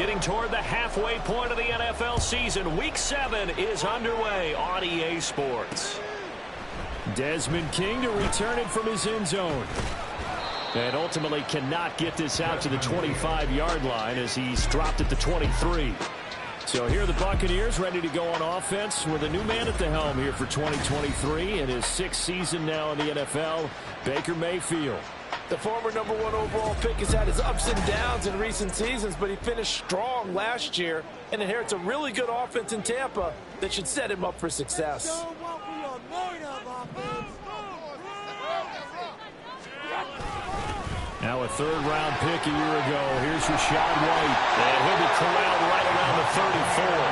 Getting toward the halfway point of the NFL season. Week 7 is underway on EA Sports. Desmond King to return it from his end zone. And ultimately cannot get this out to the 25-yard line as he's dropped at the 23. So here are the Buccaneers ready to go on offense with a new man at the helm here for 2023 in his 6th season now in the NFL, Baker Mayfield. The former #1 overall pick has had his ups and downs in recent seasons, but he finished strong last year and inherits a really good offense in Tampa that should set him up for success. Now a third-round pick a year ago. Here's Rachaad White. And he'll be corralled right around the 34.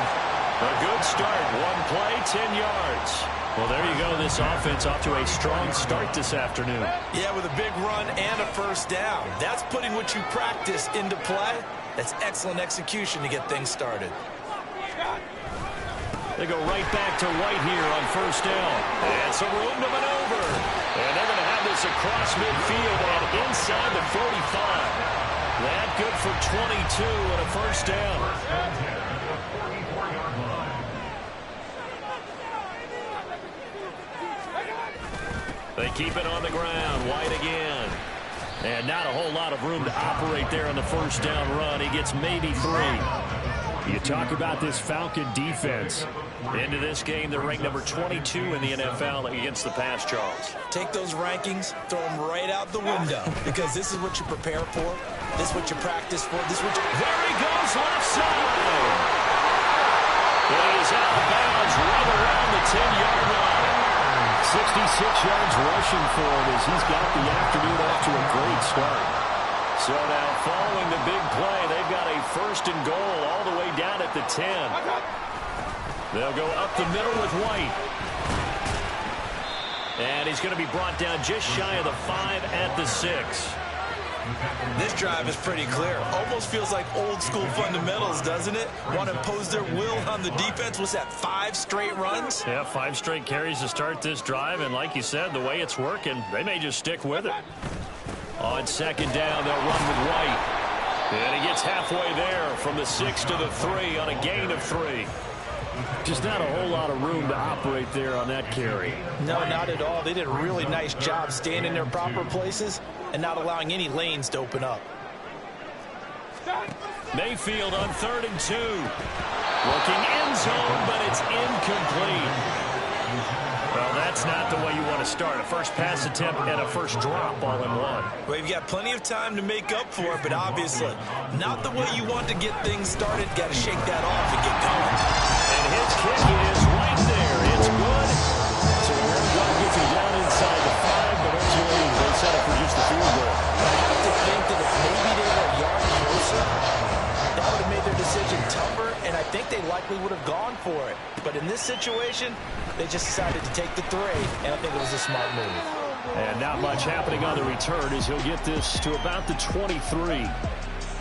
A good start. One play, 10 yards. Well, there you go. This offense off to a strong start this afternoon. Yeah, with a big run and a first down. That's putting what you practice into play. That's excellent execution to get things started. They go right back to White here on first down. And some room to maneuver. And they're going to have this across midfield and inside the 45. That good for 22 and a first down. They keep it on the ground. White again. And not a whole lot of room to operate there on the first down run. He gets maybe 3. You talk about this Falcon defense. Into this game, they're ranked number 22 in the NFL against the pass, Charles. Take those rankings, throw them right out the window, because this is what you prepare for. This is what you practice for. This is what you... There he goes, left side. He is out of bounds right around the 10-yard line. 66 yards rushing for him as he's got the afternoon off to a great start. So now following the big play, they've got a first and goal all the way down at the 10. They'll go up the middle with White. And he's going to be brought down just shy of the 5 at the 6. This drive is pretty clear. Almost feels like old school fundamentals, doesn't it? Want to impose their will on the defense. What's that, 5 straight runs? Yeah, 5 straight carries to start this drive. And like you said, the way it's working, they may just stick with it. On second down, they'll run with White. And he gets halfway there from the 6 to the 3 on a gain of 3. Just not a whole lot of room to operate there on that carry. No, not at all. They did a really nice job staying in their proper places and not allowing any lanes to open up. Mayfield on 3rd and 2. Looking end zone, but it's incomplete. Well, that's not the way you want to start. A first pass attempt and a first drop all in one. Well, you've got plenty of time to make up for it, but obviously not the way you want to get things started. Got to shake that off and get going. And his kick is right there. It's good. So Aaron gets it down inside the 5, but ultimately they set up for just the field goal. I have to think that if maybe they were a yard closer, that would have made their decision tougher, and I think they likely would have gone for it. But in this situation, they just decided to take the 3, and I think it was a smart move. And not much happening on the return as he'll get this to about the 23.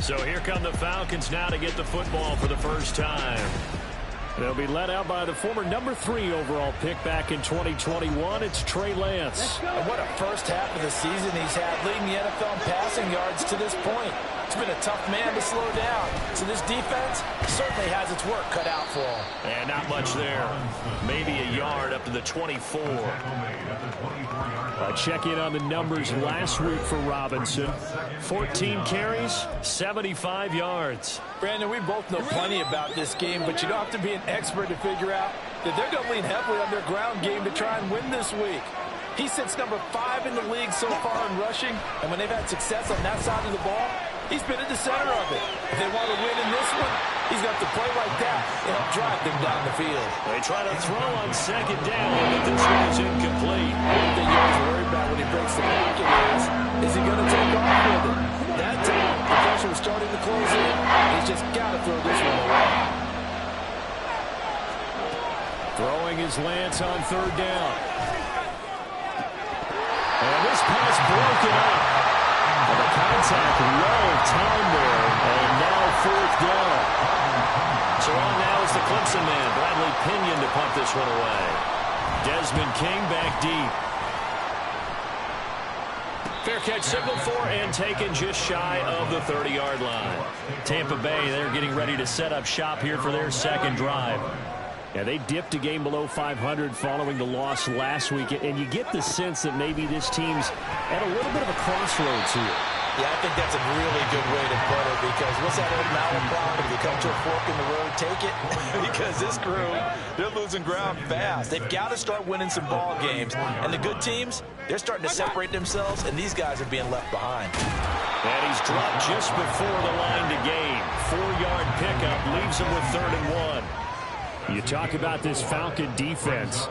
So here come the Falcons now to get the football for the first time. They'll be led out by the former #3 overall pick back in 2021. It's Trey Lance. And what a first half of the season he's had, leading the NFL in passing yards to this point. It's been a tough man to slow down. So this defense certainly has its work cut out for him. And not much there. Maybe a yard up to the 24. Check in on the numbers last week for Robinson. 14 carries, 75 yards. Brandon, we both know plenty about this game, but you don't have to be an expert to figure out that they're going to lean heavily on their ground game to try and win this week. He sits number 5 in the league so far in rushing, and when they've had success on that side of the ball, he's been at the center of it. If they want to win in this one, he's got to play like that and help drive them down the field. They try to throw on second down, but this is incomplete. One thing you always worry about when he breaks the pocket is he going to take off with it? That time, the pressure was starting to close in. He's just got to throw this one away. Throwing his Lance on 3rd down. And this pass broken up. And the contact, low time there, and now 4th down. So on now is the Clemson man, Bradley Pinion, to punt this one away. Desmond King back deep. Fair catch signaled for and taken just shy of the 30-yard line. Tampa Bay, they're getting ready to set up shop here for their second drive. Yeah, they dipped a game below 500 following the loss last week, and you get the sense that maybe this team's at a little bit of a crossroads here. Yeah, I think that's a really good way to put it, because what's that old malaprop? If you come to a fork in the road, take it. Because this crew, they're losing ground fast. They've got to start winning some ball games. And the good teams, they're starting to separate themselves, and these guys are being left behind. And he's dropped just before the line to gain. 4-yard pickup leaves him with 3rd and 1. You talk about this Falcon defense.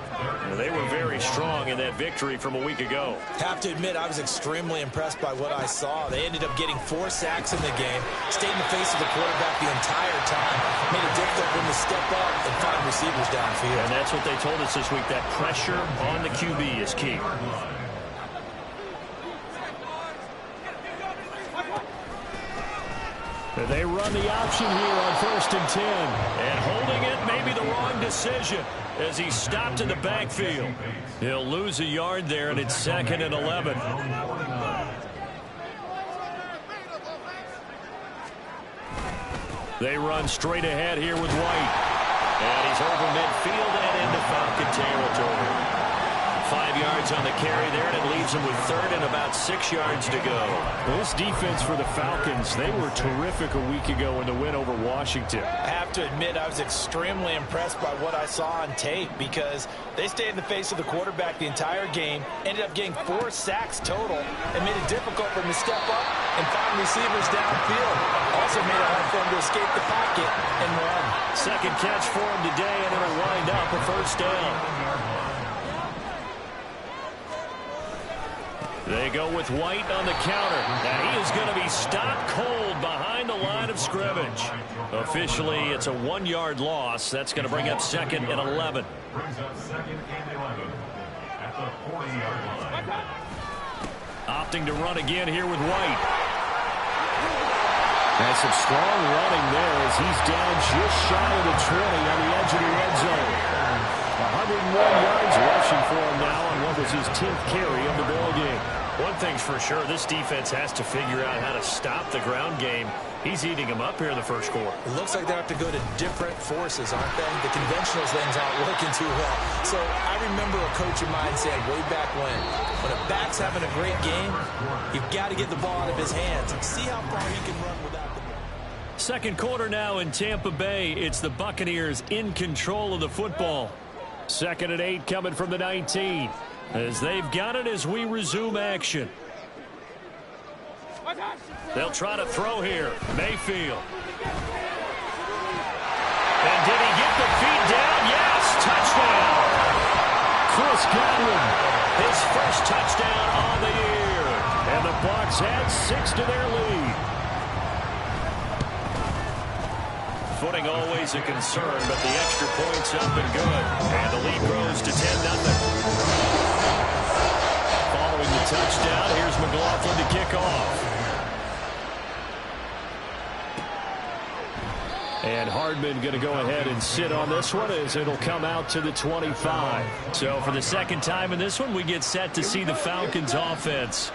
Well, they were very strong in that victory from a week ago. Have to admit, I was extremely impressed by what I saw. They ended up getting 4 sacks in the game, stayed in the face of the quarterback the entire time, made it difficult for him to step up and find receivers downfield. And that's what they told us this week, that pressure on the QB is key. They run the option here on 1st and 10. And holding it may be the wrong decision as he stopped in the backfield. He'll lose a yard there, and it's 2nd and 11. They run straight ahead here with White. And he's over midfield and into Falcon territory. 5 yards on the carry there, and it leaves him with 3rd and about 6 yards to go. Well, this defense for the Falcons, they were terrific a week ago in the win over Washington. I have to admit, I was extremely impressed by what I saw on tape, because they stayed in the face of the quarterback the entire game, ended up getting 4 sacks total, and made it difficult for him to step up and find receivers downfield. Also made it hard for him to escape the pocket and run. Second catch for him today, and it'll wind up a 1st down. They go with White on the counter. Now he is going to be stopped cold behind the line of scrimmage. Officially, it's a 1-yard loss. That's going to bring up 2nd and 11. Opting to run again here with White. And some strong running there as he's down just shy of the 20 on the edge of the red zone. 101 yards rushing for him now on what was his 10th carry of the ball game. One thing's for sure, this defense has to figure out how to stop the ground game. He's eating them up here in the 1st quarter. It looks like they have to go to different forces, aren't they? The conventional things aren't working too well. So I remember a coach of mine saying way back when a back's having a great game, you've got to get the ball out of his hands and see how far he can run without the ball. 2nd quarter now in Tampa Bay. It's the Buccaneers in control of the football. 2nd and 8 coming from the 19. As they've got it as we resume action. They'll try to throw here. Mayfield. And did he get the feet down? Yes, touchdown. Chris Godwin. His first touchdown on the year. And the Bucs add 6 to their lead. Footing always a concern, but the extra point's up and good. And the lead grows to 10-0. Following the touchdown, here's McLaughlin to kick off. And Hardman going to go ahead and sit on this one as it'll come out to the 25. So for the 2nd time in this one, we get set to see the Falcons offense.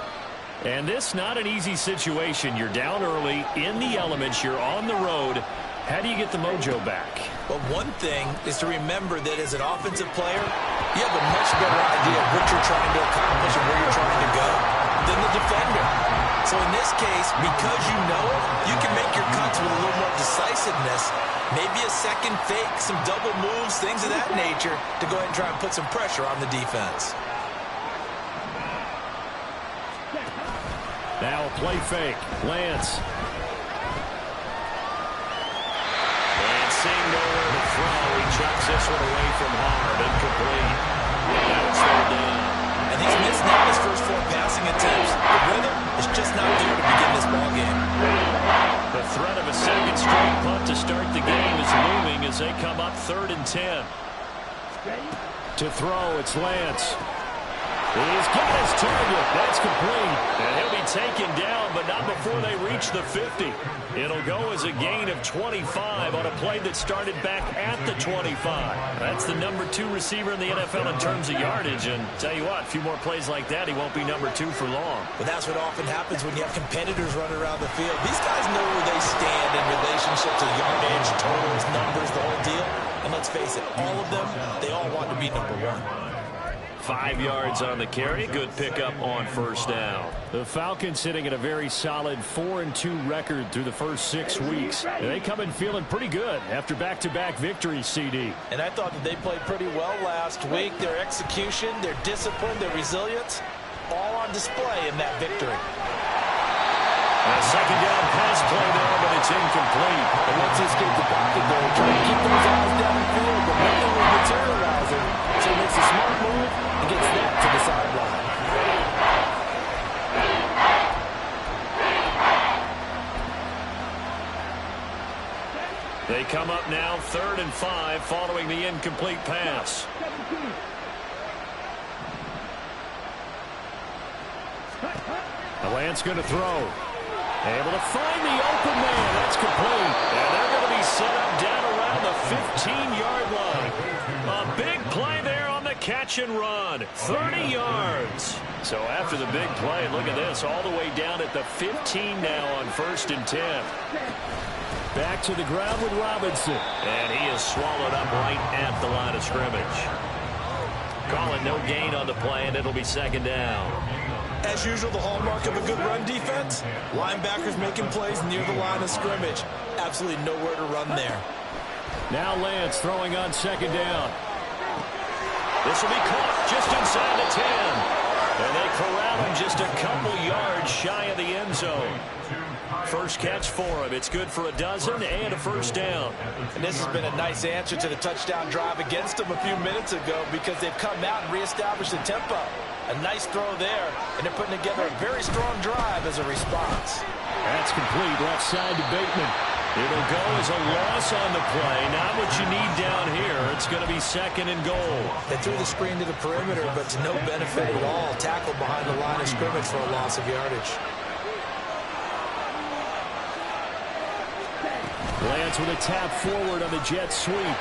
And this not an easy situation. You're down early, in the elements, you're on the road. How do you get the mojo back? Well, one thing is to remember that as an offensive player, you have a much better idea of what you're trying to accomplish and where you're trying to go than the defender. So in this case, because you know it, you can make your cuts with a little more decisiveness. Maybe a second fake, some double moves, things of that nature to go ahead and try and put some pressure on the defense. Now a play fake. Lance. And seeing nowhere to throw, he chucks this one away from Harb. Incomplete. Now it's 3rd down. And he's missed now his first 4 passing attempts. The rhythm is just not there to begin this ball game. The threat of a 2nd straight punt to start the game is looming as they come up 3rd and 10. To throw, it's Lance. He's got his target. That's complete. And he'll be taken down, but not before they reach the 50. It'll go as a gain of 25 on a play that started back at the 25. That's the number 2 receiver in the NFL in terms of yardage. And tell you what, a few more plays like that, he won't be number 2 for long. But that's what often happens when you have competitors running around the field. These guys know where they stand in relationship to yardage, totals, numbers, the whole deal. And let's face it, all of them, they all want to be number 1. 5 yards on the carry. Good pickup on first down. The Falcons sitting at a very solid 4-2 record through the first 6 weeks. They come in feeling pretty good after back-to-back victories, CD. And I thought that they played pretty well last week. Their execution, their discipline, their resilience, all on display in that victory. A second down pass play there, but it's incomplete. And once he escaped the pocket, though, trying to keep those eyes downfield, but nothing was materializing. So he makes a smart move and gets that to the sideline. They come up now 3rd and 5 following the incomplete pass. Lance going to throw. Able to find the open man. That's complete. And they're going to be set up down around the 15-yard line. A big play there on the catch and run. 30 yards. So after the big play, look at this, all the way down at the 15 now on 1st and 10. Back to the ground with Robinson. And he is swallowed up right at the line of scrimmage. Calling no gain on the play, and it'll be 2nd down. As usual, the hallmark of a good run defense, linebackers making plays near the line of scrimmage. Absolutely nowhere to run there. Now Lance throwing on 2nd down. This will be caught just inside the 10. And they corral him just a couple yards shy of the end zone. First catch for him. It's good for a dozen and a 1st down. And this has been a nice answer to the touchdown drive against them a few minutes ago because they've come out and reestablished the tempo. A nice throw there, and they're putting together a very strong drive as a response. That's complete. Left side to Bateman. It'll go as a loss on the play. Not what you need down here. It's going to be 2nd and goal. They threw the screen to the perimeter, but to no benefit at all. Tackled behind the line of scrimmage for a loss of yardage. Lance with a tap forward on the jet sweep.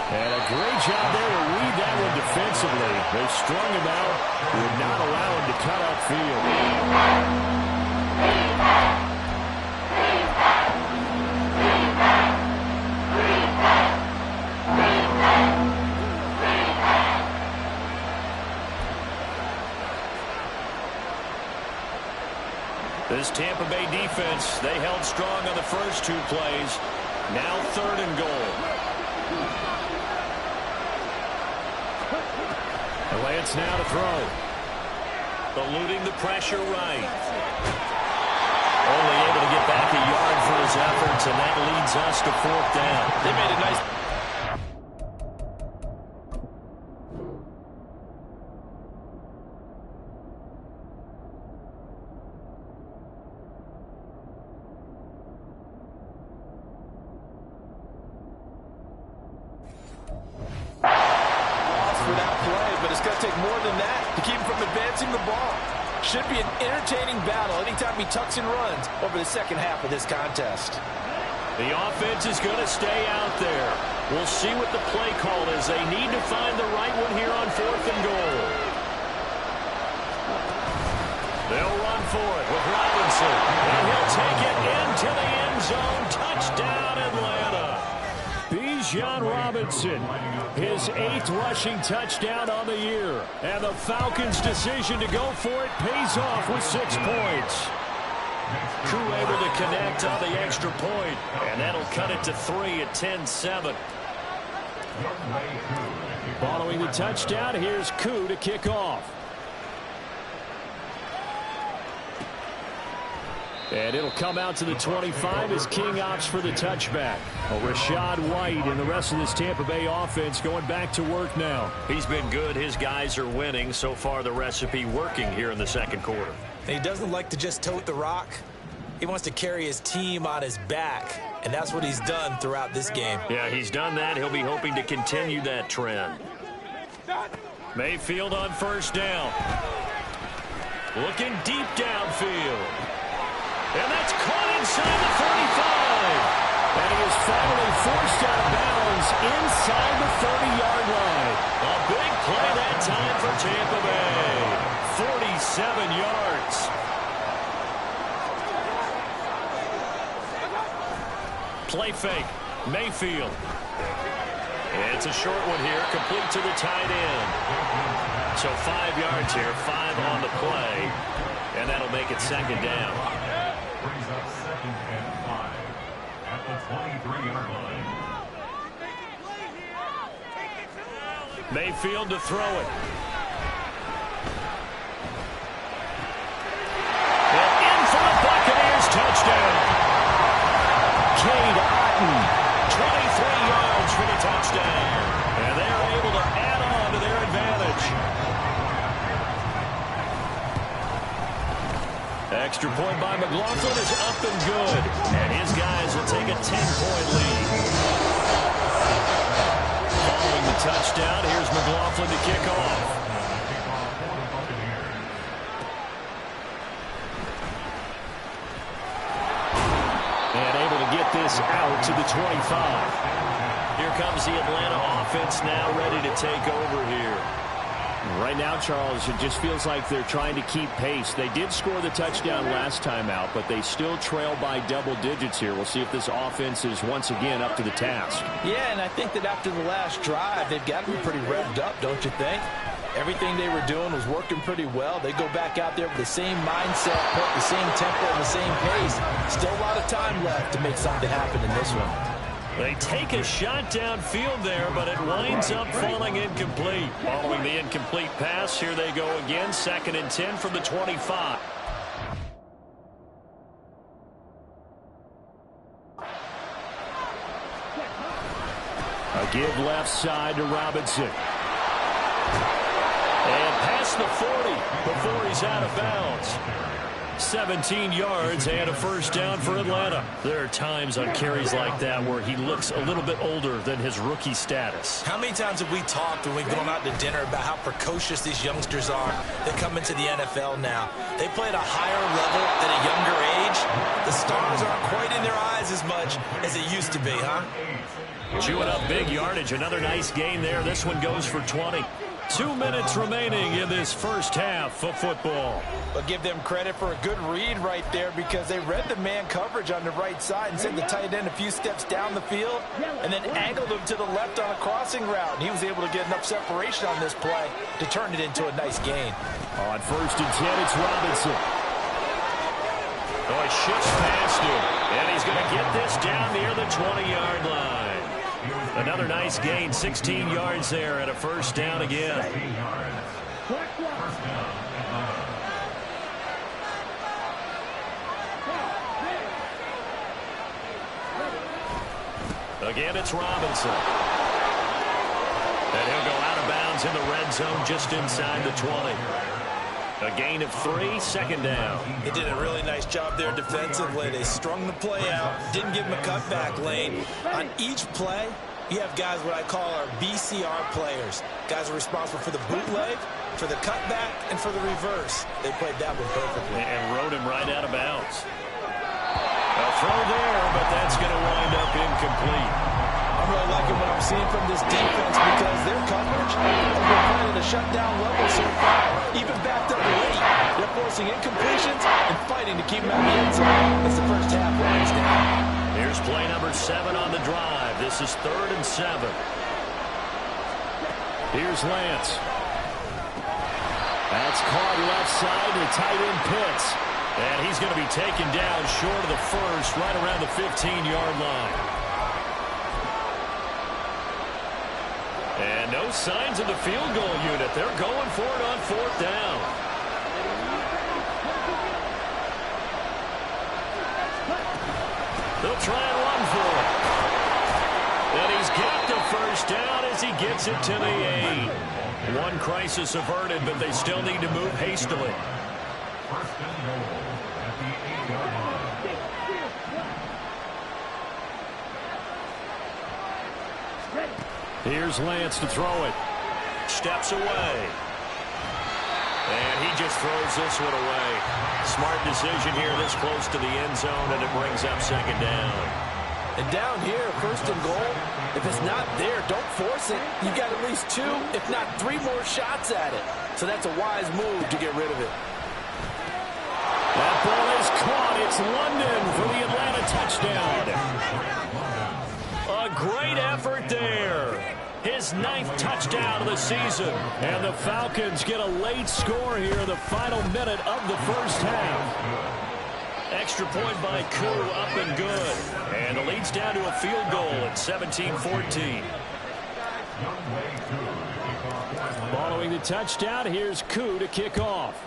And a great job there to read that one defensively. They strung him out, would not allow him to cut upfield. This Tampa Bay defense, they held strong on the first 2 plays. Now 3rd and goal. Lance now to throw. Eluding the pressure right. Only able to get back a yard for his efforts, and that leads us to 4th down. They made a nice... Should be an entertaining battle anytime he tucks and runs over the second half of this contest. The offense is going to stay out there. We'll see what the play call is. They need to find the right one here on 4th and goal. They'll run for it with Robinson. And he'll take it into the end zone. Touchdown, Atlanta. Bijan Robinson, his 8th rushing touchdown on the year. And the Falcons' decision to go for it pays off with 6 points. Crew able to connect on the extra point, and that'll cut it to 3 at 10-7. Following the touchdown, here's Koo to kick off. And it'll come out to the 25 as King opts for the touchback. Rashad White and the rest of this Tampa Bay offense going back to work now. He's been good. His guys are winning. So far, the recipe working here in the 2nd quarter. He doesn't like to just tote the rock. He wants to carry his team on his back, and that's what he's done throughout this game. Yeah, he's done that. He'll be hoping to continue that trend. Mayfield on 1st down. Looking deep downfield. And that's caught inside the 45. And he is finally forced out of bounds inside the 30-yard line. A big play that time for Tampa Bay. 47 yards. Play fake. Mayfield. It's a short one here, complete to the tight end. So 5 yards here, 5 on the play, and that'll make it second down. Brings up 2nd and 5 at the 23-yard line. Mayfield to throw it. And in for the Buccaneers, touchdown. Cade Otton. 23 yards for the touchdown. And they're able to add on to their advantage. Extra point by McLaughlin is up and good. And his guys will take a 10-point lead. Following the touchdown, here's McLaughlin to kick off. And able to get this out to the 25. Here comes the Atlanta offense now ready to take over here. Right now, Charles, it just feels like they're trying to keep pace. They did score the touchdown last time out, but they still trail by double digits here. We'll see if this offense is once again up to the task. Yeah, and I think that after the last drive, they've got to be pretty revved up, don't you think? Everything they were doing was working pretty well. They go back out there with the same mindset, put the same tempo and the same pace. Still a lot of time left to make something happen in this one. They take a shot downfield there, but it winds up falling incomplete. Following the incomplete pass, here they go again. 2nd and 10 from the 25. A give left side to Robinson. And past the 40 before he's out of bounds. 17 yards and a first down for Atlanta. There are times on carries like that where he looks a little bit older than his rookie status. How many times have we talked when we've gone out to dinner about how precocious these youngsters are that come into the NFL now? They play at a higher level at a younger age. The stars aren't quite in their eyes as much as it used to be, huh? Chewing up big yardage. Another nice gain there. This one goes for 20. 2 minutes remaining in this first half of football. But give them credit for a good read right there because they read the man coverage on the right side and sent the tight end a few steps down the field and then angled him to the left on a crossing route. And he was able to get enough separation on this play to turn it into a nice gain. On 1st and 10, it's Robinson. Oh, he shifts past him. And he's going to get this down near the 20-yard line. Another nice gain, 16 yards there, and a first down again. Again, it's Robinson. And he'll go out of bounds in the red zone just inside the 20. A gain of 3, 2nd down. They did a really nice job there defensively. They strung the play out, didn't give him a cutback lane. On each play, you have guys what I call our BCR players. Guys are responsible for the bootleg, for the cutback, and for the reverse. They played that one perfectly. And rode him right out of bounds. A throw there, but that's going to wind up incomplete. I'm really liking what I'm seeing from this defense because their coverage has been playing at a shutdown level so far. Even backed up late, they're forcing incompletions and fighting to keep them out of the end zone as the first half winds down. Here's play number 7 on the drive. This is 3rd and 7. Here's Lance. That's caught left side to tight end Pitts. And he's going to be taken down short of the first, right around the 15-yard line. And no signs of the field goal unit. They're going for it on 4th down. They'll try and run for it. And he's got the first down as he gets it to the 8. One crisis averted, but they still need to move hastily. First and goal at the 8-yard line. Here's Lance to throw it. Steps away. And he just throws this one away. Smart decision here this close to the end zone, and it brings up second down. And down here, first and goal, if it's not there, don't force it. You've got at least 2, if not 3 more shots at it. So that's a wise move to get rid of it. That ball is caught. It's London for the Atlanta touchdown. A great effort there. His 9th touchdown of the season. And the Falcons get a late score here in the final minute of the first half. Extra point by Koo, up and good. And the lead's down to a field goal at 17-14. Following the touchdown, here's Koo to kick off.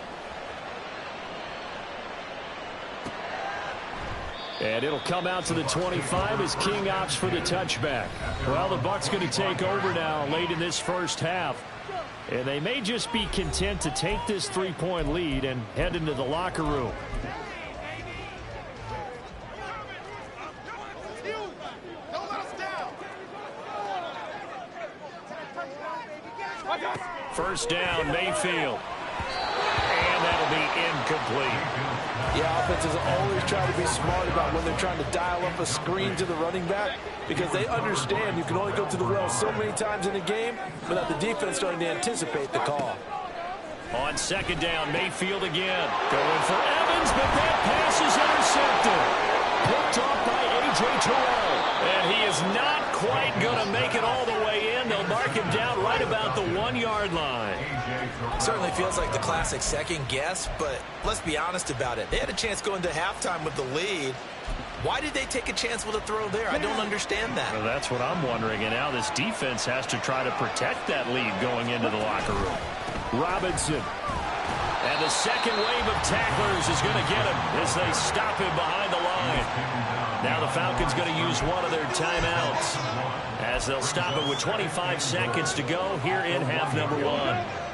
And it'll come out to the 25 as King opts for the touchback. Well, the Bucs going to take over now late in this first half. And they may just be content to take this 3-point lead and head into the locker room. First down, Mayfield. And that'll be incomplete. Yeah, offenses always try to be smart about when they're trying to dial up a screen to the running back because they understand you can only go to the well so many times in a game without the defense starting to anticipate the call. On second down, Mayfield again. Going for Evans, but that pass is intercepted. Picked off by A.J. Terrell. And he is not quite going to make it all the way in. They'll mark him down right about the 1-yard line. Certainly feels like the classic second guess, but let's be honest about it. They had a chance going to halftime with the lead. Why did they take a chance with a throw there? I don't understand that. Well, that's what I'm wondering. And now this defense has to try to protect that lead going into the locker room. Robinson. And the second wave of tacklers is going to get him as they stop him behind the line. Now the Falcons going to use one of their timeouts as they'll stop it with 25 seconds to go here in half number 1.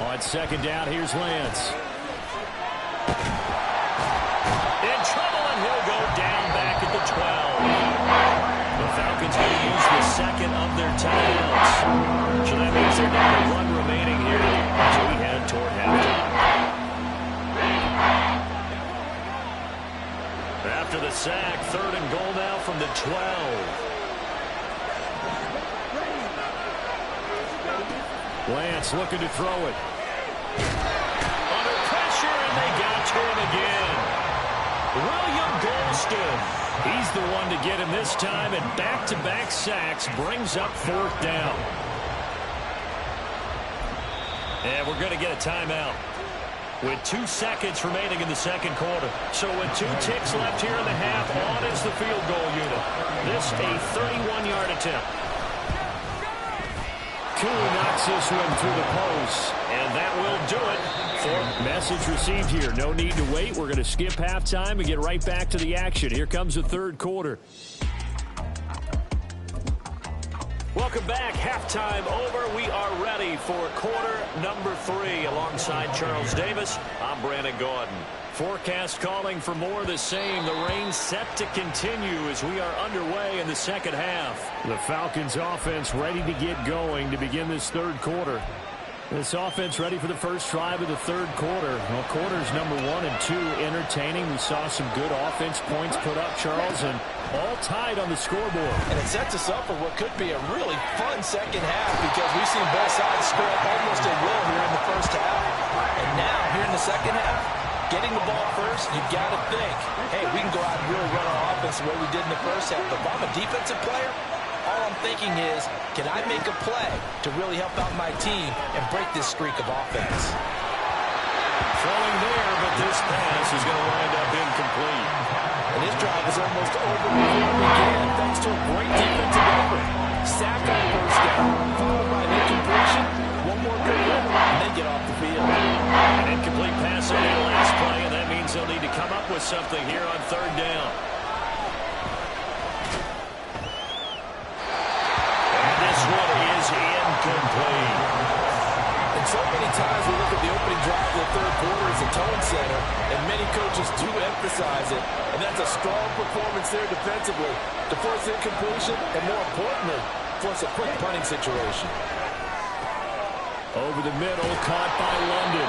On second down, here's Lance. In trouble, and he'll go down back at the 12. The Falcons going to use the second of their timeouts. So that means they're down to 1 remaining here as we head toward halftime. After the sack, 3rd and goal now from the 12. Lance looking to throw it. Under pressure, and they got to him again. William Golston. He's the one to get him this time, and back-to-back sacks brings up 4th down. And we're going to get a timeout with 2 seconds remaining in the second quarter. So with 2 ticks left here in the half, on is the field goal unit. This a 31-yard attempt. Koo knocks this one through the post. And that will do it for message received here. No need to wait. We're going to skip halftime and get right back to the action. Here comes the 3rd quarter. Welcome back. Halftime over. We are ready for quarter number 3. Alongside Charles Davis, I'm Brandon Gaudin. Forecast calling for more of the same. The rain set to continue as we are underway in the second half. The Falcons offense ready to get going to begin this 3rd quarter. This offense ready for the first drive of the 3rd quarter. Well, quarters number 1 and 2 entertaining. We saw some good offense points put up, Charles, and all tied on the scoreboard. And it sets us up for what could be a really fun second half because we've seen both sides score almost at will here in the first half. And now, here in the second half, getting the ball first, you've got to think, hey, we can go out and really run our offense the way we did in the first half. But if I'm a defensive player, all I'm thinking is, can I make a play to really help out my team and break this streak of offense? Throwing there, but this pass is going to wind up incomplete. And this drive is almost over before it began, thanks to a great defensive effort. Sack on first down, followed by an incompletion, one more good one, and then get off the field. An incomplete pass on that last play, and that means they'll need to come up with something here on 3rd down. And this one is incomplete. And So many times we look at the opening drive of the third quarter as a tone setter, and many coaches do emphasize it. And that's a strong performance there defensively to force incompletion and, more importantly, force a quick punting situation. Over the middle, caught by London.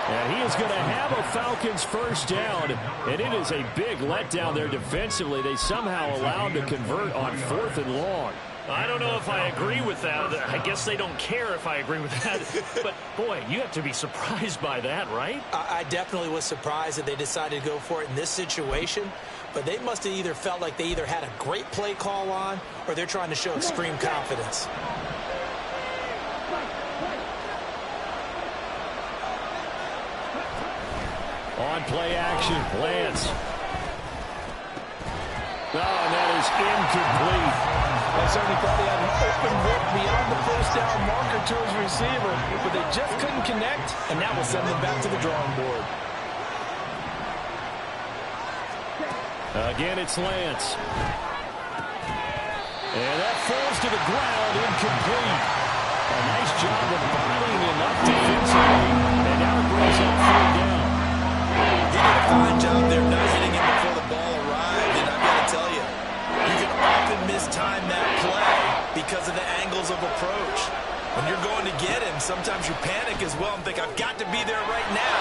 And he is going to have a Falcons first down. And it is a big letdown there defensively. They somehow allowed to convert on 4th and long. I don't know if I agree with that. I guess they don't care if I agree with that. But, boy, you have to be surprised by that, right? I definitely was surprised that they decided to go for it in this situation. But they must have either felt like they either had a great play call on or they're trying to show extreme confidence. On play action, Lance. Oh, and that is incomplete. I certainly thought he had an open look beyond the first down marker to his receiver, but they just couldn't connect, and that will send them back to the drawing board. Again, it's Lance. And that falls to the ground, incomplete. A nice job of bottling him up defensively, and now it brings up 3rd down. He did a fine job there, not hitting him before the ball arrived, and I've got to tell you, you can often mistime that play because of the angles of approach. When you're going to get him, sometimes you panic as well and think, I've got to be there right now.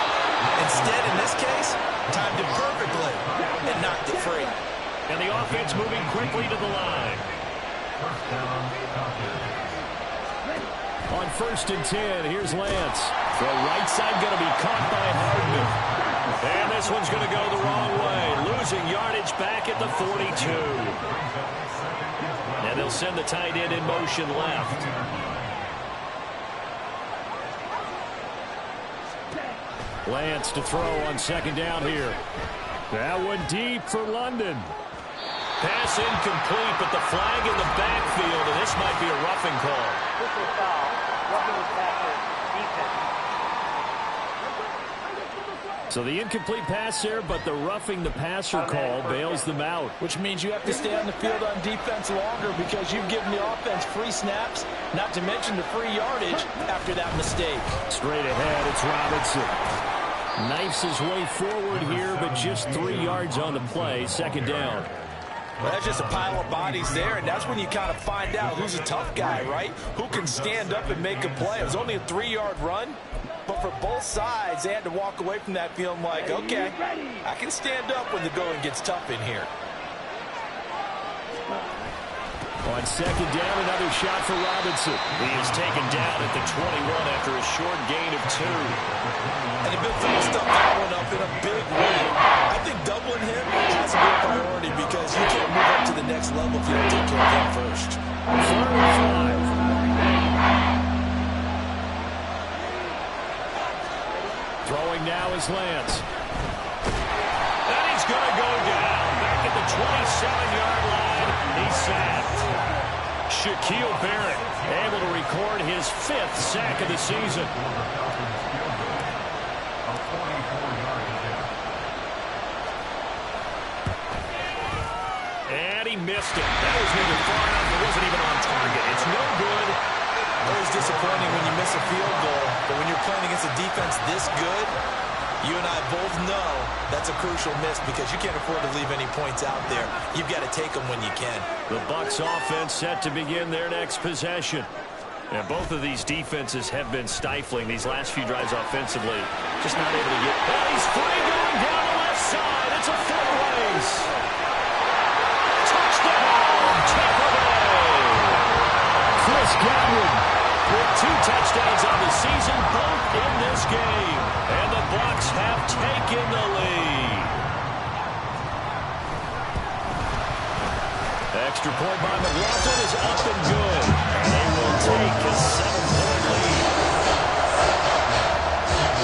Instead, in this case, timed it perfectly and knocked it free. And the offense moving quickly to the line. On 1st and 10, here's Lance. The right side going to be caught by Hardman. And this one's going to go the wrong way. Losing yardage back at the 42. And they'll send the tight end in motion left. Lance to throw on 2nd down here. That one deep for London. Pass incomplete, but the flag in the backfield, and this might be a roughing call. So the incomplete pass there, but the roughing the passer call bails them out. Which means you have to stay on the field on defense longer because you've given the offense free snaps, not to mention the free yardage after that mistake. Straight ahead, it's Robinson. Knifes his way forward here, but just 3 yards on the play, 2nd down. Well, that's just a pile of bodies there, and that's when you kind of find out who's a tough guy, right? Who can stand up and make a play. It was only a 3-yard run, but for both sides, they had to walk away from that feeling like, okay, I can stand up when the going gets tough in here. On 2nd down, another shot for Robinson. He is taken down at the 21 after a short gain of 2. And the Bills stuff that one up in a big way. I think doubling him has to be a priority because you can't move up to the next level if you don't take care of him first. 3rd and 5. Throwing now is Lance. And he's going to go down back at the 27-yard line. He's sacked. Shaquille Barrett able to record his 5th sack of the season. And he missed it. That was neither far enough. It wasn't even on target. It's no good. Always disappointing when you miss a field goal, but when you're playing against a defense this good, you and I both know that's a crucial miss because you can't afford to leave any points out there. You've got to take them when you can. The Bucs offense set to begin their next possession. And both of these defenses have been stifling these last few drives offensively. Just not able to get... Oh, he's free going down the left side. It's a foot race. Touchdown, Tampa Bay. Chris Godwin with 2 touchdowns on the season, both in this game. And the Bucs have taken the lead. Extra point by McLaughlin is up and good. And they will take a 7-point lead.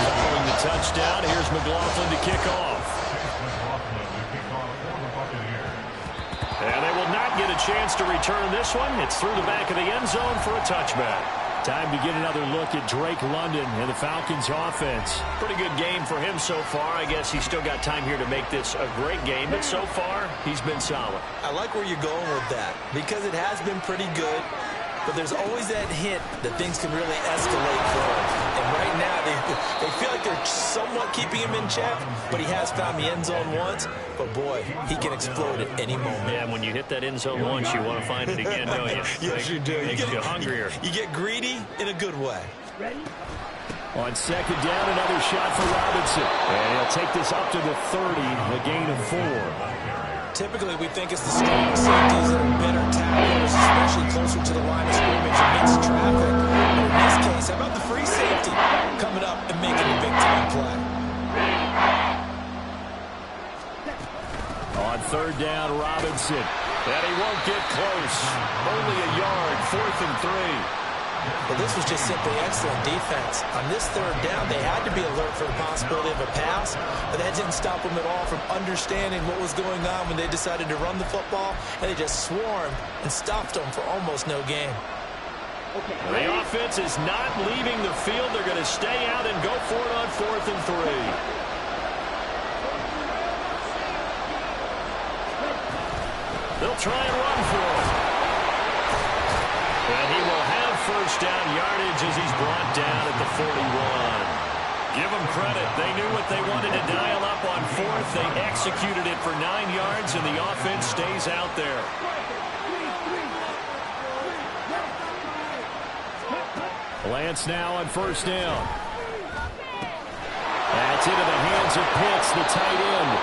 Following the touchdown, here's McLaughlin to kick off. And they will not get a chance to return this one. It's through the back of the end zone for a touchback. Time to get another look at Drake London and the Falcons offense. Pretty good game for him so far. I guess he's still got time here to make this a great game, but so far, he's been solid. I like where you're going with that because it has been pretty good. but there's always that hint that things can really escalate for him. And right now, they feel like they're somewhat keeping him in check, but he has found the end zone once. But, boy, he can explode at any moment. Yeah, and when you hit that end zone once, you want to find it again, don't you? Yes, you do. Makes you hungrier. You get greedy in a good way. On second down, another shot for Robinson. And he'll take this up to the 30, a gain of 4. Typically, we think it's the strong safeties that are better tacklers, especially closer to the line of scrimmage amidst traffic. But in this case, how about the free safety coming up and making a big-time play? On third down, Robinson. And he won't get close. Only a yard, 4th and 3. But this was just simply excellent defense. On this third down, they had to be alert for the possibility of a pass, but that didn't stop them at all from understanding what was going on when they decided to run the football, and they just swarmed and stopped them for almost no gain. The offense is not leaving the field. They're going to stay out and go for it on 4th and 3. They'll try and run for it. And he will have first down yardage as he's brought down at the 41. Give them credit. They knew what they wanted to dial up on 4th. They executed it for 9 yards, and the offense stays out there. Lance now on first down. That's into the hands of Pitts, the tight end.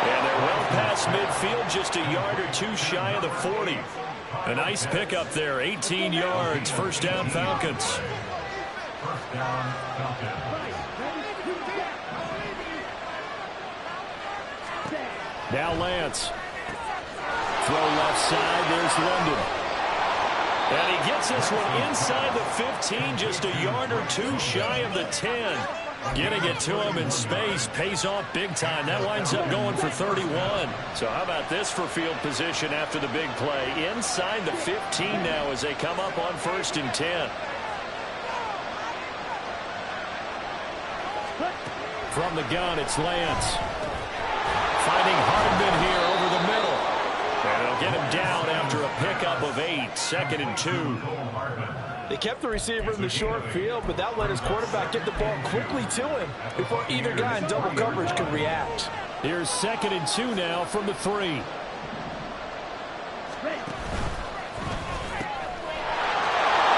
And they're well past midfield, just a yard or two shy of the 40. A nice pickup there, 18 yards. First down, Falcons. First down, Falcons. Now Lance. Throw left side, there's London. And he gets this one inside the 15, just a yard or two shy of the 10. Getting it to him in space pays off big time. That winds up going for 31. So how about this for field position after the big play? Inside the 15 now as they come up on 1st and 10. From the gun, it's Lance. Finding Hardman here over the middle. And they'll get him down after a pickup of 8. 2nd and 2. They kept the receiver in the short field, but that let his quarterback get the ball quickly to him before either guy in double coverage could react. Here's 2nd and 2 now from the 3.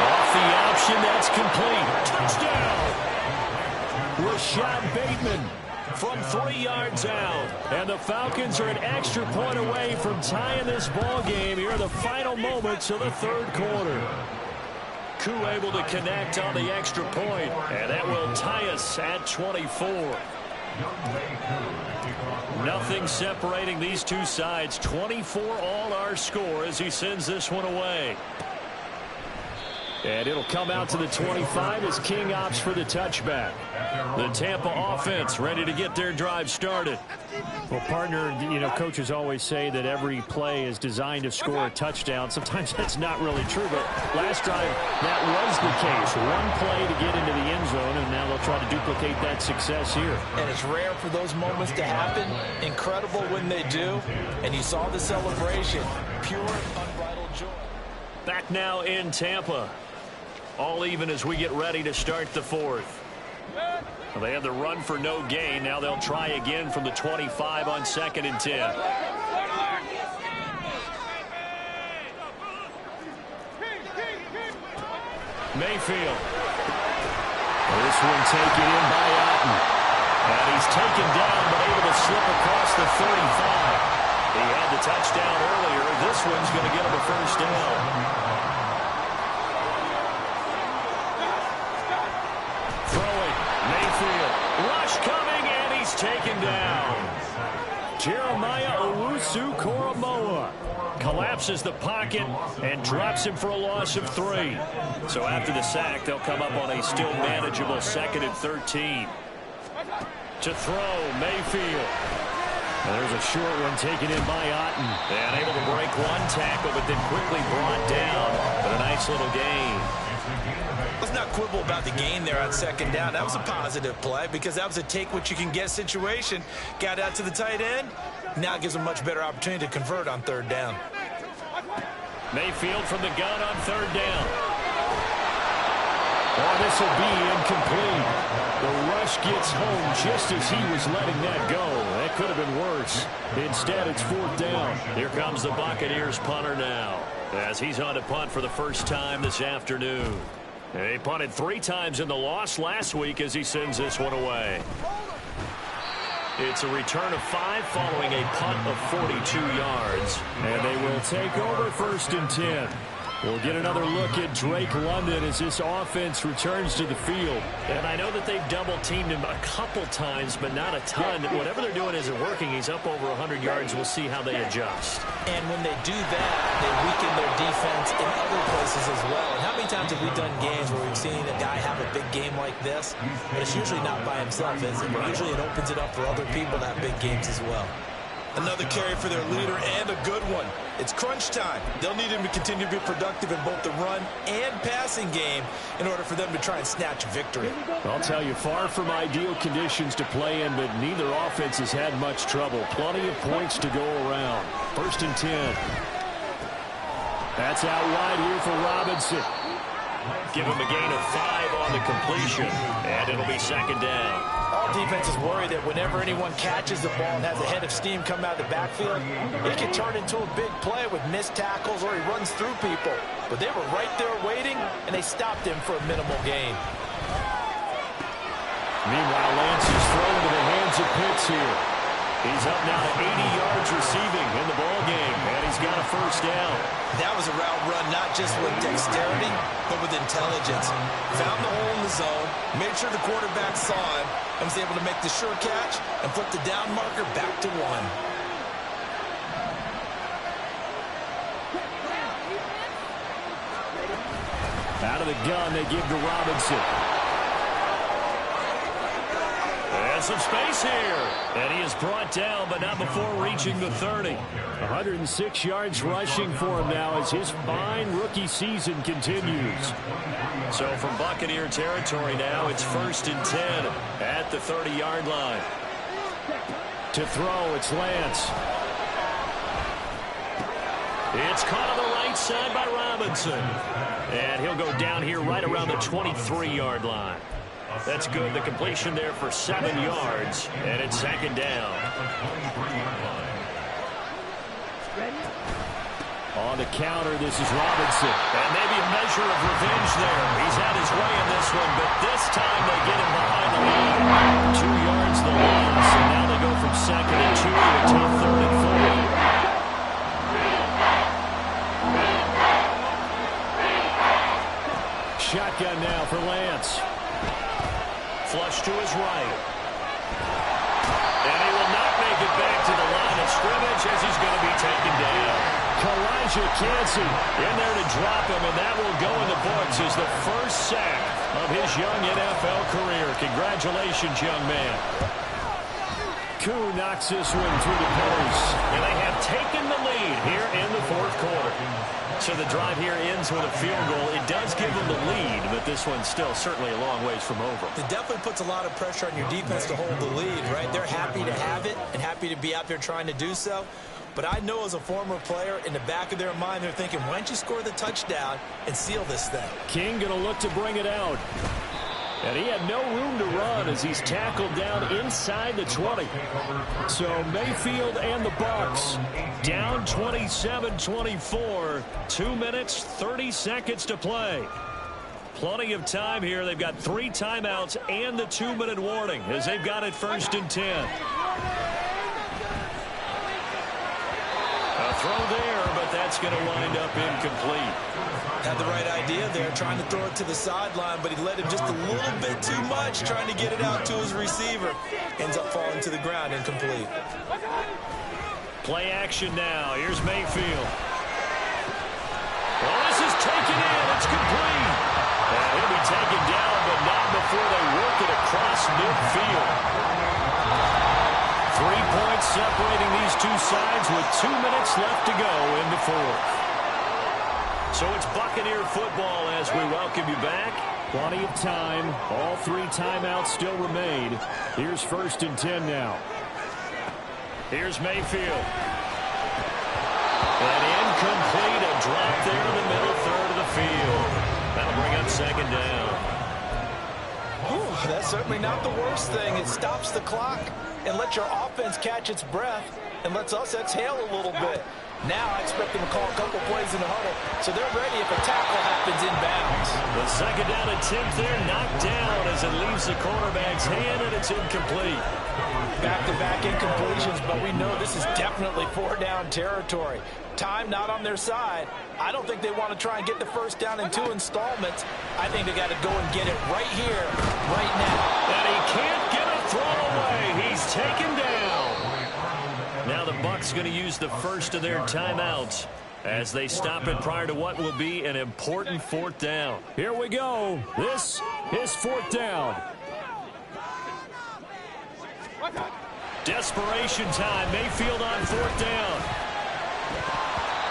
Off the option, that's complete. Touchdown! Rashad Bateman from 3 yards out. And the Falcons are an extra point away from tying this ball game here in the final moments of the third quarter. Koo able to connect on the extra point, and that will tie us at 24. Nothing separating these two sides. 24 all our score as he sends this one away. And it'll come out to the 25 as King opts for the touchback. The Tampa offense ready to get their drive started. Well, partner, you know, coaches always say that every play is designed to score a touchdown. Sometimes that's not really true, but last drive, that was the case. One play to get into the end zone, and now they'll try to duplicate that success here. And it's rare for those moments to happen. Incredible when they do. And you saw the celebration. Pure, unbridled joy. Back now in Tampa. All even as we get ready to start the 4th. Well, they had the run for no gain. Now they'll try again from the 25 on 2nd and 10. Mayfield. This one taken in by Otten. And he's taken down but able to slip across the 35. He had the touchdown earlier. This one's going to get him a first down. Rush coming, and he's taken down. Jeremiah Owusu-Koramoah collapses the pocket and drops him for a loss of 3. So after the sack, they'll come up on a still manageable 2nd and 13. To throw, Mayfield. And there's a short one taken in by Otten. And able to break one tackle, but then quickly brought down. But a nice little gain. Let's not quibble about the gain there on 2nd down. That was a positive play because that was a take-what-you-can-get situation. Got out to the tight end. Now gives a much better opportunity to convert on 3rd down. Mayfield from the gun on 3rd down. Oh, this will be incomplete. The rush gets home just as he was letting that go. That could have been worse. Instead, it's 4th down. Here comes the Buccaneers punter now, as he's on to punt for the first time this afternoon. And he punted 3 times in the loss last week as he sends this one away. It's a return of 5 following a punt of 42 yards. And they will take over 1st and 10. We'll get another look at Drake London as this offense returns to the field. And I know that they've double-teamed him a couple times, but not a ton. Whatever they're doing isn't working. He's up over 100 yards. We'll see how they adjust. And when they do that, they weaken their defense in other places as well. And how many times have we done games where we've seen a guy have a big game like this? But it's usually not by himself, is it? Usually it opens it up for other people to have big games as well. Another carry for their leader, and a good one. It's crunch time. They'll need him to continue to be productive in both the run and passing game in order for them to try and snatch victory. I'll tell you, far from ideal conditions to play in, but neither offense has had much trouble. Plenty of points to go around. 1st and 10. That's out wide here for Robinson. Give him a gain of 5 on the completion, and it'll be 2nd down. All defenses worry that whenever anyone catches the ball and has a head of steam come out of the backfield, it can turn into a big play with missed tackles or he runs through people. But they were right there waiting, and they stopped him for a minimal gain. Meanwhile, Lance is thrown into the hands of Pitts here. He's up now to 80 yards receiving in the ballgame, and he's got a 1st down. That was a route run not just with dexterity, but with intelligence. Found the hole in the zone, made sure the quarterback saw him, and was able to make the sure catch and flip the down marker back to 1. Out of the gun, they give to Robinson. There's some space here. And he is brought down, but not before reaching the 30. 106 yards rushing for him now as his fine rookie season continues. So from Buccaneer territory now, it's 1st and 10 at the 30-yard line. To throw, it's Lance. It's caught on the right side by Robinson. And he'll go down here right around the 23-yard line. That's good. The completion there for 7 yards, and it's 2nd down. On the counter, this is Robinson. And maybe a measure of revenge there. He's had his way in this one, but this time they get him behind the line. 2 yards the loss, and now they go from 2nd and 2 to a tough 3rd and 4. Shotgun now for Lance. Flush to his right. And he will not make it back to the line of scrimmage as he's going to be taken down. Elijah Cansey in there to drop him, and that will go in the books as the first sack of his young NFL career. Congratulations, young man. Koo knocks this one through the post. And they have taken the lead here in the 4th quarter. So the drive here ends with a field goal. It does give them the lead, but this one's still certainly a long ways from over. It definitely puts a lot of pressure on your defense to hold the lead, right? They're happy to have it and happy to be out there trying to do so. But I know as a former player, in the back of their mind, they're thinking, why don't you score the touchdown and seal this thing? King going to look to bring it out. And he had no room to run as he's tackled down inside the 20. So Mayfield and the Bucs down 27-24. 2 minutes, 30 seconds to play. Plenty of time here. They've got 3 timeouts and the 2-minute warning as they've got it 1st and 10. A throw there, but that's going to wind up incomplete. Had the right idea there, trying to throw it to the sideline, but he led him just a little bit too much, trying to get it out to his receiver. Ends up falling to the ground, incomplete. Play action now. Here's Mayfield. Well, this is taken in. It's complete. And he'll be taken down, but not before they work it across midfield. 3 points separating these two sides with 2 minutes left to go in the 4th. So it's Buccaneer football as we welcome you back. Plenty of time. All 3 timeouts still remain. Here's 1st and 10 now. Here's Mayfield. And incomplete. A drop there in the middle 3rd of the field. That'll bring up 2nd down. That's certainly not the worst thing. It stops the clock and lets your offense catch its breath and lets us exhale a little bit. Now I expect them to call a couple plays in the huddle, so they're ready if a tackle happens inbounds. The second down attempt there knocked down as it leaves the quarterback's hand, and it's incomplete. Back-to-back incompletions, but we know this is definitely four-down territory. Time not on their side. I don't think they want to try and get the first down in 2 installments. I think they got to go and get it right here, right now. And he can't get a throw away. He's taken down. Now the Bucs going to use the first of their timeouts as they stop it prior to what will be an important 4th down. Here we go. This is 4th down. Desperation time. Mayfield on 4th down.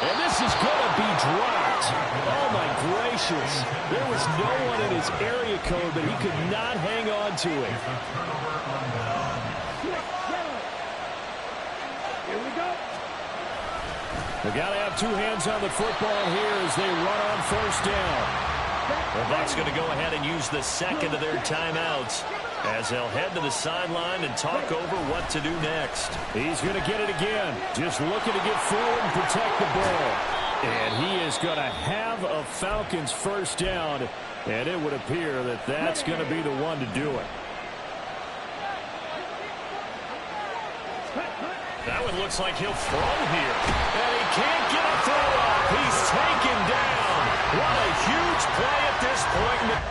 And this is going to be dropped. Oh, my gracious. There was no one in his area code, but he could not hang on to it. They got to have 2 hands on the football here as they run on 1st down. The Bucs going to go ahead and use the second of their timeouts as they'll head to the sideline and talk over what to do next. He's going to get it again. Just looking to get forward and protect the ball. And he is going to have a Falcons 1st down, and it would appear that that's going to be the one to do it. That one looks like he'll throw here. And he can't get a throw up. He's taken down. What a huge play at this point.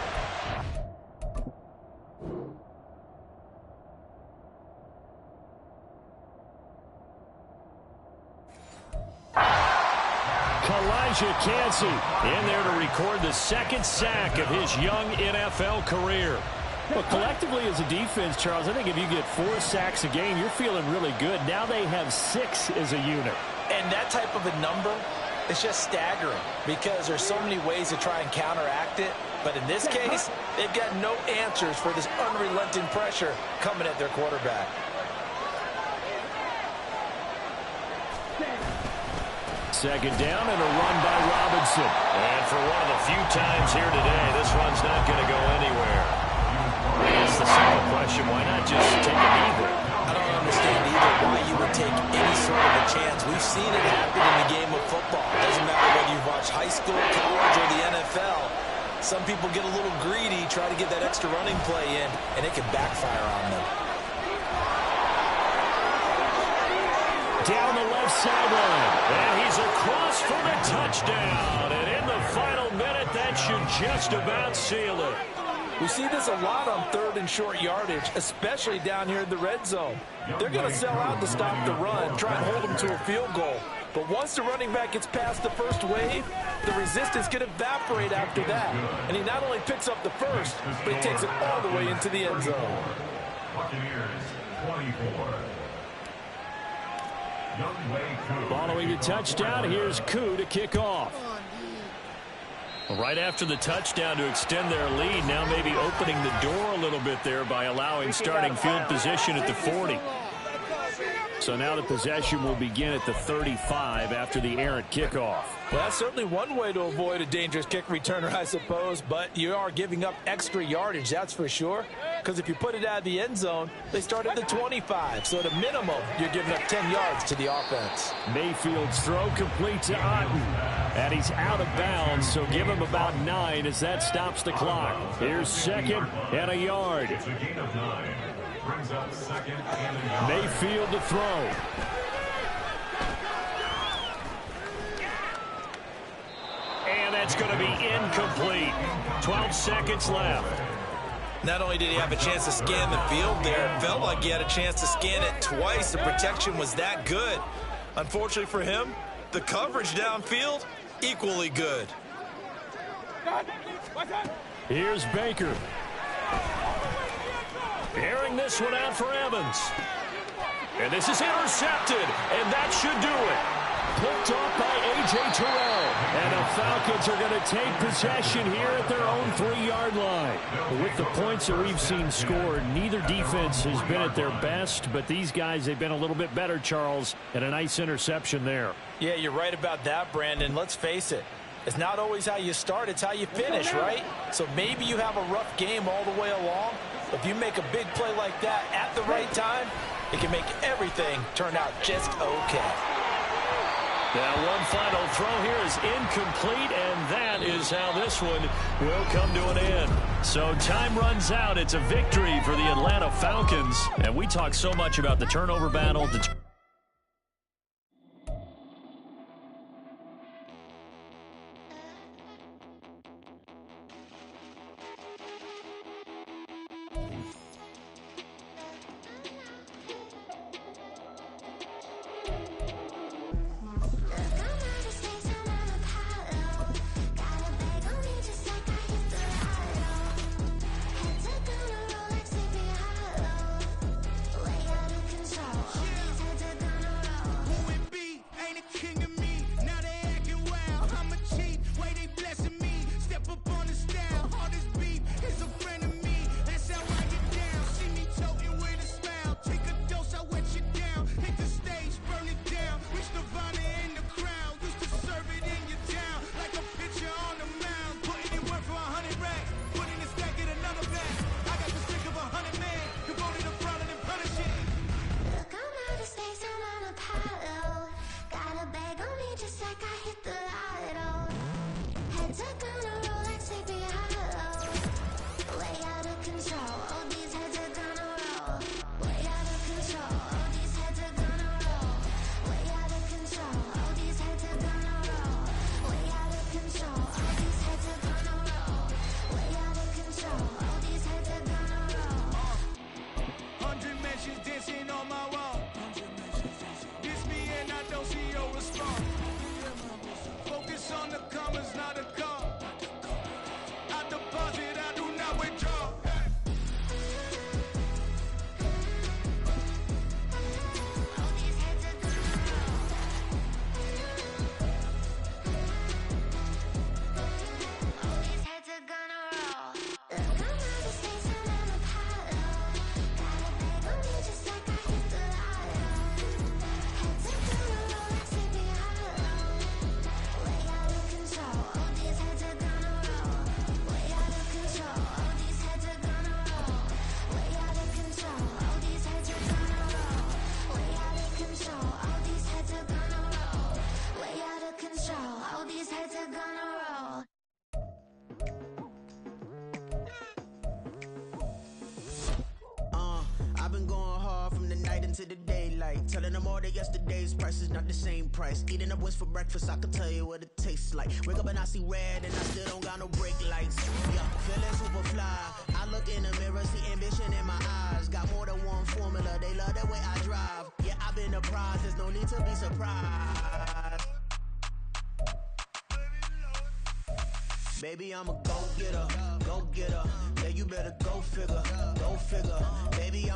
Kansey in there to record the 2nd sack of his young NFL career. Well, collectively as a defense, Charles, I think if you get 4 sacks a game, you're feeling really good. Now they have 6 as a unit. And that type of a number is just staggering because there's so many ways to try and counteract it. But in this case, they've got no answers for this unrelenting pressure coming at their quarterback. Second down and a run by Robinson. And for one of the few times here today, this run's not going to go anywhere. I guess the simple question, why not just take a knee there? I don't understand either why you would take any sort of a chance. We've seen it happen in the game of football. It doesn't matter whether you've watched high school, college, or the NFL. Some people get a little greedy, try to get that extra running play in, and it can backfire on them. Down the left sideline. And he's across for the touchdown. And in the final minute, that should just about seal it. We see this a lot on 3rd and short yardage, especially down here in the red zone. They're going to sell out to stop the run, try and hold them to a field goal. But once the running back gets past the first wave, the resistance can evaporate after that. And he not only picks up the first, but he takes it all the way into the end zone. Buccaneers 24. Following the touchdown, here's Koo to kick off. Right after the touchdown to extend their lead, now maybe opening the door a little bit there by allowing starting field position at the 40. So now the possession will begin at the 35 after the errant kickoff. Well, that's certainly one way to avoid a dangerous kick returner, I suppose, but you are giving up extra yardage, that's for sure. Because if you put it out of the end zone, they start at the 25. So at a minimum, you're giving up 10 yards to the offense. Mayfield's throw complete to Otten. And he's out of bounds, so give him about 9 as that stops the clock. Here's 2nd and a yard. It's a gain of 9. Brings up 2nd and a yard. Mayfield to throw. And that's going to be incomplete. 12 seconds left. Not only did he have a chance to scan the field there, it felt like he had a chance to scan it twice. The protection was that good. Unfortunately for him, the coverage downfield, equally good. Here's Baker. Airing this one out for Evans. And this is intercepted, and that should do it. Picked off by A.J. Terrell. And the Falcons are going to take possession here at their own 3-yard line. With the points that we've seen scored, neither defense has been at their best, but these guys, they've been a little bit better, Charles, and a nice interception there. Yeah, you're right about that, Brandon. Let's face it. It's not always how you start, it's how you finish, right? So maybe you have a rough game all the way along, If you make a big play like that at the right time, it can make everything turn out just okay. That one final throw here is incomplete, and that is how this one will come to an end. So time runs out. It's a victory for the Atlanta Falcons. And we talk so much about the turnover battle. To the daylight, telling them all that yesterday's price is not the same price. Eating up what's for breakfast, I can tell you what it tastes like. Wake up and I see red and I still don't got no brake lights. Yeah, feeling super fly. I look in the mirror, see ambition in my eyes. Got more than one formula, they love the way I drive. Yeah, I've been a prize, there's no need to be surprised. Baby, I'm a go-getter, go-getter. Yeah, you better go figure, go figure. Baby,